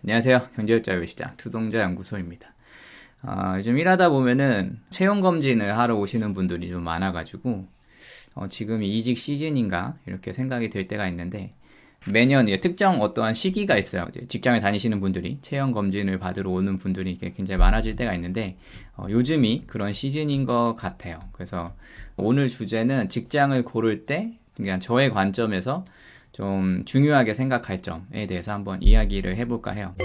안녕하세요. 경제자유시장 투동자연구소입니다. 요즘 일하다 보면은 채용검진을 하러 오시는 분들이 좀 많아가지고 지금 이직 시즌인가 이렇게 생각이 들 때가 있는데, 매년 특정 어떠한 시기가 있어요. 이제 직장에 다니시는 분들이 채용검진을 받으러 오는 분들이 굉장히 많아질 때가 있는데, 요즘이 그런 시즌인 것 같아요. 그래서 오늘 주제는 직장을 고를 때 그냥 저의 관점에서 좀 중요하게 생각할 점에 대해서 한번 이야기를 해볼까 해요.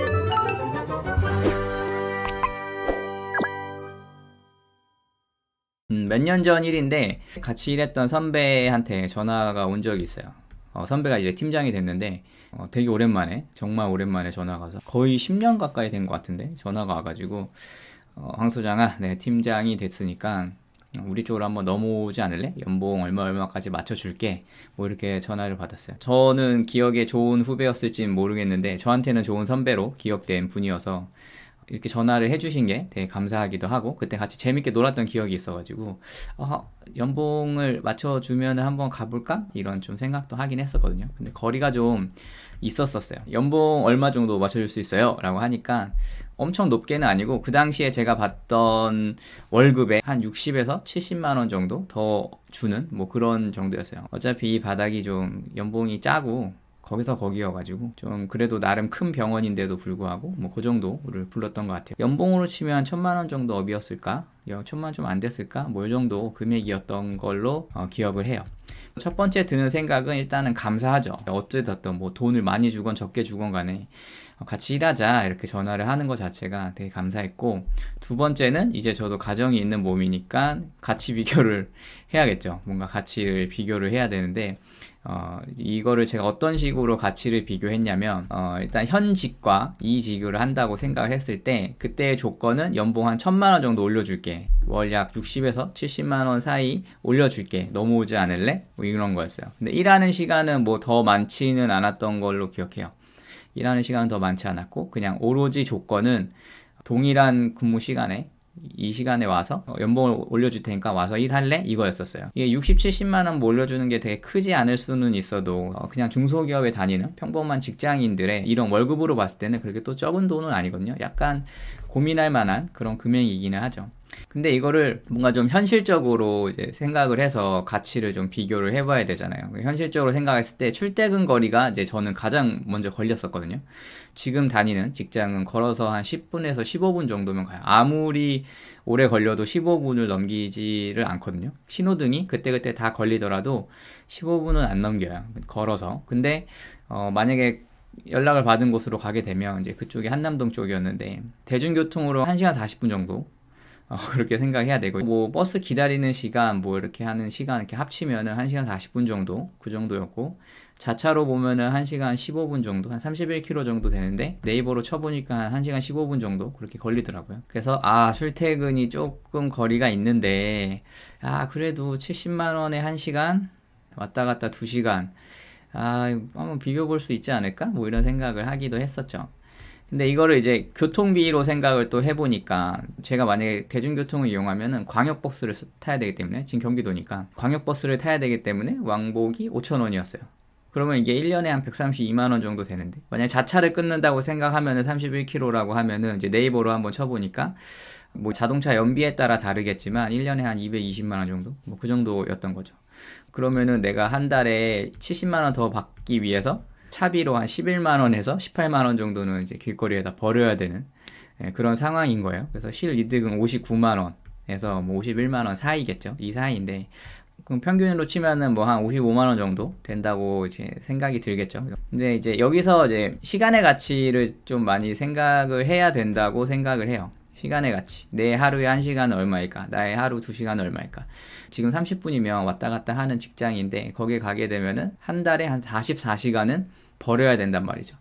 몇 년 전 일인데, 같이 일했던 선배한테 전화가 온 적이 있어요. 선배가 이제 팀장이 됐는데, 되게 오랜만에, 정말 오랜만에 전화가 와서 거의 10년 가까이 된 것 같은데 전화가 와가지고, 황 소장아, 네, 팀장이 됐으니까 우리 쪽으로 한번 넘어오지 않을래? 연봉 얼마까지 맞춰줄게. 뭐 이렇게 전화를 받았어요. 저는 기억에 좋은 후배였을지는 모르겠는데, 저한테는 좋은 선배로 기억된 분이어서 이렇게 전화를 해주신 게 되게 감사하기도 하고, 그때 같이 재밌게 놀았던 기억이 있어가지고 연봉을 맞춰주면 한번 가볼까? 이런 좀 생각도 하긴 했었거든요. 근데 거리가 좀 있었어요. 연봉 얼마 정도 맞춰줄 수 있어요? 라고 하니까 엄청 높게는 아니고, 그 당시에 제가 받던 월급에 한 60에서 70만 원 정도 더 주는 뭐 그런 정도였어요. 어차피 이 바닥이 좀 연봉이 짜고 거기서 거기여가지고 좀 그래도 나름 큰 병원인데도 불구하고 뭐 그 정도를 불렀던 것 같아요. 연봉으로 치면 1000만 원 정도 업이었을까? 1000만 원 좀 안 됐을까? 뭐 이 정도 금액이었던 걸로 기억을 해요. 첫 번째 드는 생각은 일단은 감사하죠. 어찌됐든 뭐 돈을 많이 주건 적게 주건 간에 같이 일하자 이렇게 전화를 하는 것 자체가 되게 감사했고, 두 번째는 이제 저도 가정이 있는 몸이니까 가치 비교를 해야겠죠. 뭔가 가치를 비교를 해야 되는데, 이거를 제가 어떤 식으로 가치를 비교했냐면, 일단 현직과 이직을 한다고 생각을 했을 때, 그때의 조건은 연봉 한 1000만 원 정도 올려줄게, 월 약 60에서 70만 원 사이 올려줄게, 넘어오지 않을래? 뭐 이런 거였어요. 근데 일하는 시간은 뭐 더 많지는 않았던 걸로 기억해요. 일하는 시간은 더 많지 않았고, 그냥 오로지 조건은 동일한 근무 시간에 이 시간에 와서 연봉을 올려줄 테니까 와서 일할래? 이거였었어요. 이게 60, 70만 원 뭐 올려주는 게 되게 크지 않을 수는 있어도, 그냥 중소기업에 다니는 평범한 직장인들의 이런 월급으로 봤을 때는 그렇게 또 적은 돈은 아니거든요. 약간 고민할 만한 그런 금액이기는 하죠. 근데 이거를 뭔가 좀 현실적으로 이제 생각을 해서 가치를 좀 비교를 해봐야 되잖아요. 현실적으로 생각했을 때 출퇴근 거리가 이제 저는 가장 먼저 걸렸었거든요. 지금 다니는 직장은 걸어서 한 10분에서 15분 정도면 가요. 아무리 오래 걸려도 15분을 넘기지를 않거든요. 신호등이 그때그때 다 걸리더라도 15분은 안 넘겨요, 걸어서. 근데 만약에 연락을 받은 곳으로 가게 되면 이제 그쪽이 한남동 쪽이었는데, 대중교통으로 1시간 40분 정도 그렇게 생각해야 되고, 뭐 버스 기다리는 시간 뭐 이렇게 하는 시간 이렇게 합치면은 1시간 40분 정도, 그 정도였고, 자차로 보면은 1시간 15분 정도, 한 31km 정도 되는데, 네이버로 쳐보니까 한 1시간 15분 정도 그렇게 걸리더라고요. 그래서 출퇴근이 조금 거리가 있는데, 그래도 70만 원에 1시간 왔다 갔다 2시간, 한번 비벼볼 수 있지 않을까? 뭐 이런 생각을 하기도 했었죠. 근데 이거를 이제 교통비로 생각을 또 해보니까, 제가 만약에 대중교통을 이용하면은 광역버스를 타야 되기 때문에, 지금 경기도니까 광역버스를 타야 되기 때문에 왕복이 5,000원이었어요. 그러면 이게 1년에 한 132만 원 정도 되는데, 만약에 자차를 끊는다고 생각하면은 31km라고 하면은 이제 네이버로 한번 쳐보니까, 뭐 자동차 연비에 따라 다르겠지만 1년에 한 220만 원 정도? 뭐 그 정도였던 거죠. 그러면은 내가 한 달에 70만 원 더 받기 위해서 차비로 한 11만 원에서 18만 원 정도는 이제 길거리에다 버려야 되는 그런 상황인 거예요. 그래서 실이득은 59만 원에서 뭐 51만 원 사이겠죠. 이 사이인데, 그럼 평균으로 치면은 뭐 한 55만 원 정도 된다고 이제 생각이 들겠죠. 근데 이제 여기서 이제 시간의 가치를 좀 많이 생각을 해야 된다고 생각을 해요. 시간의 가치. 내 하루에 1시간은 얼마일까? 나의 하루 2시간은 얼마일까? 지금 30분이면 왔다 갔다 하는 직장인데, 거기에 가게 되면은 한 달에 한 44시간은 버려야 된단 말이죠.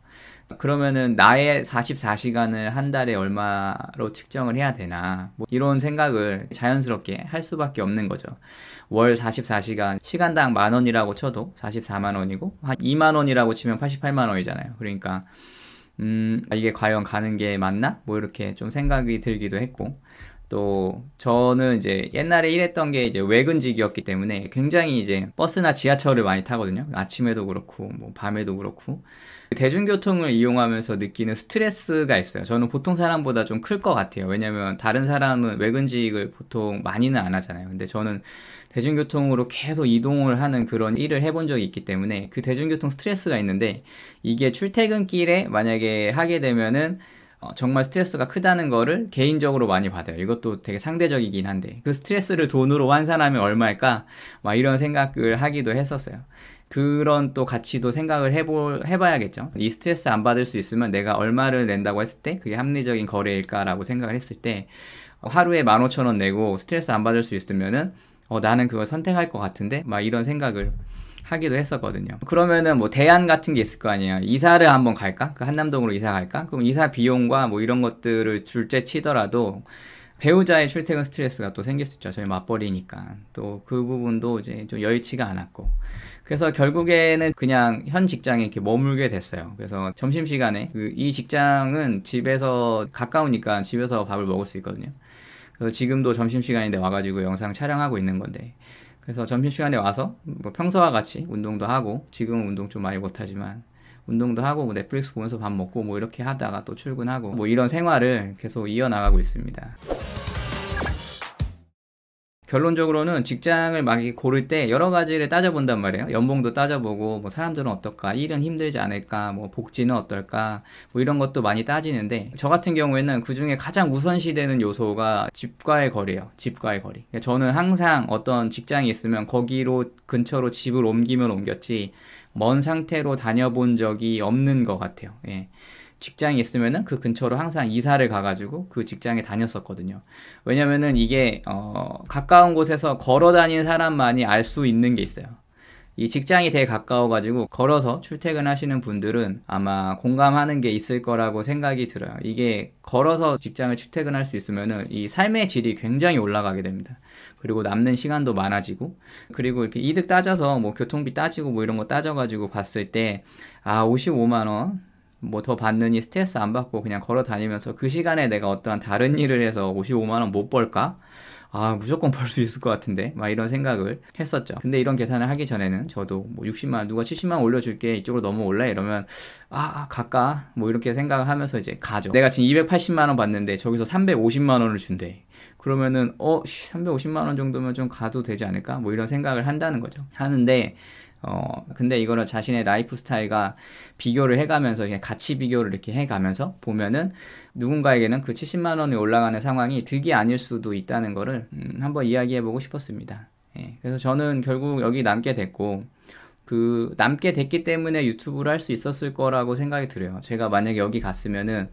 그러면은 나의 44시간을 한 달에 얼마로 측정을 해야 되나, 뭐 이런 생각을 자연스럽게 할 수밖에 없는 거죠. 월 44시간, 시간당 10,000원이라고 쳐도 44만 원이고, 한 2만 원이라고 치면 88만 원이잖아요. 그러니까 이게 과연 가는 게 맞나? 뭐 이렇게 좀 생각이 들기도 했고, 또 저는 이제 옛날에 일했던 게 이제 외근직이었기 때문에 굉장히 이제 버스나 지하철을 많이 타거든요. 아침에도 그렇고 뭐 밤에도 그렇고 대중교통을 이용하면서 느끼는 스트레스가 있어요. 저는 보통 사람보다 좀 클 것 같아요. 왜냐면 다른 사람은 외근직을 보통 많이는 안 하잖아요. 근데 저는 대중교통으로 계속 이동을 하는 그런 일을 해본 적이 있기 때문에 그 대중교통 스트레스가 있는데, 이게 출퇴근길에 만약에 하게 되면은 정말 스트레스가 크다는 거를 개인적으로 많이 받아요. 이것도 되게 상대적이긴 한데, 그 스트레스를 돈으로 환산하면 얼마일까? 막 이런 생각을 하기도 했었어요. 그런 또 가치도 생각을 해봐야겠죠. 이 스트레스 안 받을 수 있으면 내가 얼마를 낸다고 했을 때 그게 합리적인 거래일까라고 생각을 했을 때, 하루에 15,000원 내고 스트레스 안 받을 수 있으면은 나는 그걸 선택할 것 같은데, 막 이런 생각을 하기도 했었거든요. 그러면은 뭐 대안 같은 게 있을 거 아니에요. 이사를 한번 갈까? 그 한남동으로 이사 갈까? 그럼 이사 비용과 뭐 이런 것들을 둘째 치더라도 배우자의 출퇴근 스트레스가 또 생길 수 있죠. 저희 맞벌이니까. 또 그 부분도 이제 좀 여의치가 않았고. 그래서 결국에는 그냥 현 직장에 이렇게 머물게 됐어요. 그래서 점심시간에 이 직장은 집에서 가까우니까 집에서 밥을 먹을 수 있거든요. 그래서 지금도 점심시간인데 와가지고 영상 촬영하고 있는 건데, 그래서 점심시간에 와서 뭐 평소와 같이 운동도 하고, 지금은 운동 좀 많이 못하지만 운동도 하고 뭐 넷플릭스 보면서 밥 먹고 뭐 이렇게 하다가 또 출근하고 뭐 이런 생활을 계속 이어나가고 있습니다. 결론적으로는 직장을 막 고를 때 여러 가지를 따져본단 말이에요. 연봉도 따져보고, 뭐 사람들은 어떨까, 일은 힘들지 않을까, 뭐 복지는 어떨까, 뭐 이런 것도 많이 따지는데, 저 같은 경우에는 그 중에 가장 우선시되는 요소가 집과의 거리예요. 집과의 거리. 저는 항상 어떤 직장이 있으면 거기로 근처로 집을 옮기면 옮겼지 먼 상태로 다녀본 적이 없는 것 같아요. 예. 직장이 있으면은 그 근처로 항상 이사를 가가지고 그 직장에 다녔었거든요. 왜냐면은 이게 가까운 곳에서 걸어 다니는 사람만이 알 수 있는 게 있어요. 이 직장이 되게 가까워가지고 걸어서 출퇴근하시는 분들은 아마 공감하는 게 있을 거라고 생각이 들어요. 이게 걸어서 직장을 출퇴근할 수 있으면은 이 삶의 질이 굉장히 올라가게 됩니다. 그리고 남는 시간도 많아지고, 그리고 이렇게 이득 따져서 뭐 교통비 따지고 뭐 이런 거 따져가지고 봤을 때 55만 원 뭐 더 받느니 스트레스 안 받고 그냥 걸어 다니면서 그 시간에 내가 어떠한 다른 일을 해서 55만 원 못 벌까? 무조건 벌 수 있을 것 같은데, 막 이런 생각을 했었죠. 근데 이런 계산을 하기 전에는 저도 뭐 60만 원, 누가 70만 원 올려줄게, 이쪽으로 넘어올래? 이러면 갈까? 뭐 이렇게 생각을 하면서 이제 가죠. 내가 지금 280만 원 받는데 저기서 350만 원을 준대. 그러면은 350만 원 정도면 좀 가도 되지 않을까? 뭐 이런 생각을 한다는 거죠. 하는데 근데 이거를 자신의 라이프 스타일과 비교를 해가면서, 그냥 가치 비교를 이렇게 해가면서 보면은 누군가에게는 그 70만 원이 올라가는 상황이 득이 아닐 수도 있다는 거를 한번 이야기해보고 싶었습니다. 예, 그래서 저는 결국 여기 남게 됐고, 그 남게 됐기 때문에 유튜브를 할 수 있었을 거라고 생각이 들어요. 제가 만약에 여기 갔으면은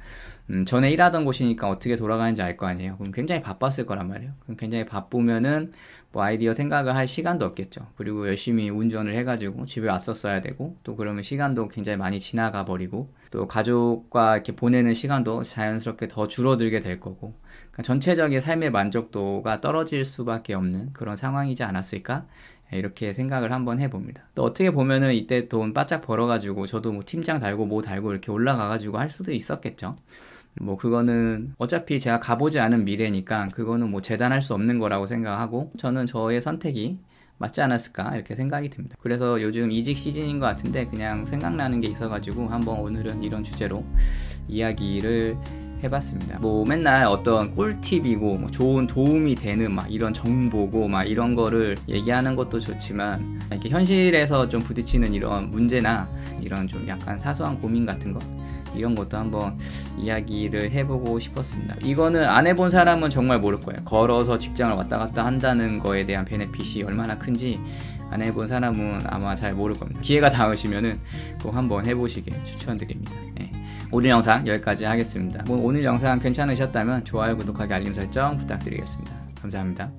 전에 일하던 곳이니까 어떻게 돌아가는지 알 거 아니에요. 그럼 굉장히 바빴을 거란 말이에요. 그럼 굉장히 바쁘면은 뭐 아이디어 생각을 할 시간도 없겠죠. 그리고 열심히 운전을 해가지고 집에 왔었어야 되고, 또 그러면 시간도 굉장히 많이 지나가 버리고, 또 가족과 이렇게 보내는 시간도 자연스럽게 더 줄어들게 될 거고, 그러니까 전체적인 삶의 만족도가 떨어질 수밖에 없는 그런 상황이지 않았을까? 이렇게 생각을 한번 해봅니다. 또 어떻게 보면은 이때 돈 바짝 벌어가지고 저도 뭐 팀장 달고 뭐 달고 이렇게 올라가가지고 할 수도 있었겠죠. 뭐 그거는 어차피 제가 가보지 않은 미래니까 그거는 뭐 재단할 수 없는 거라고 생각하고, 저는 저의 선택이 맞지 않았을까 이렇게 생각이 듭니다. 그래서 요즘 이직 시즌인 것 같은데 그냥 생각나는 게 있어가지고 한번 오늘은 이런 주제로 이야기를 해봤습니다. 뭐 맨날 어떤 꿀팁이고 뭐 좋은 도움이 되는 막 이런 정보고 막 이런 거를 얘기하는 것도 좋지만, 이렇게 현실에서 좀 부딪히는 이런 문제나 이런 좀 약간 사소한 고민 같은 거, 이런 것도 한번 이야기를 해보고 싶었습니다. 이거는 안 해본 사람은 정말 모를 거예요. 걸어서 직장을 왔다 갔다 한다는 거에 대한 베네핏이 얼마나 큰지 안 해본 사람은 아마 잘 모를 겁니다. 기회가 닿으시면은 꼭 한번 해보시길 추천드립니다. 네. 오늘 영상 여기까지 하겠습니다. 오늘 영상 괜찮으셨다면 좋아요, 구독하기, 알림 설정 부탁드리겠습니다. 감사합니다.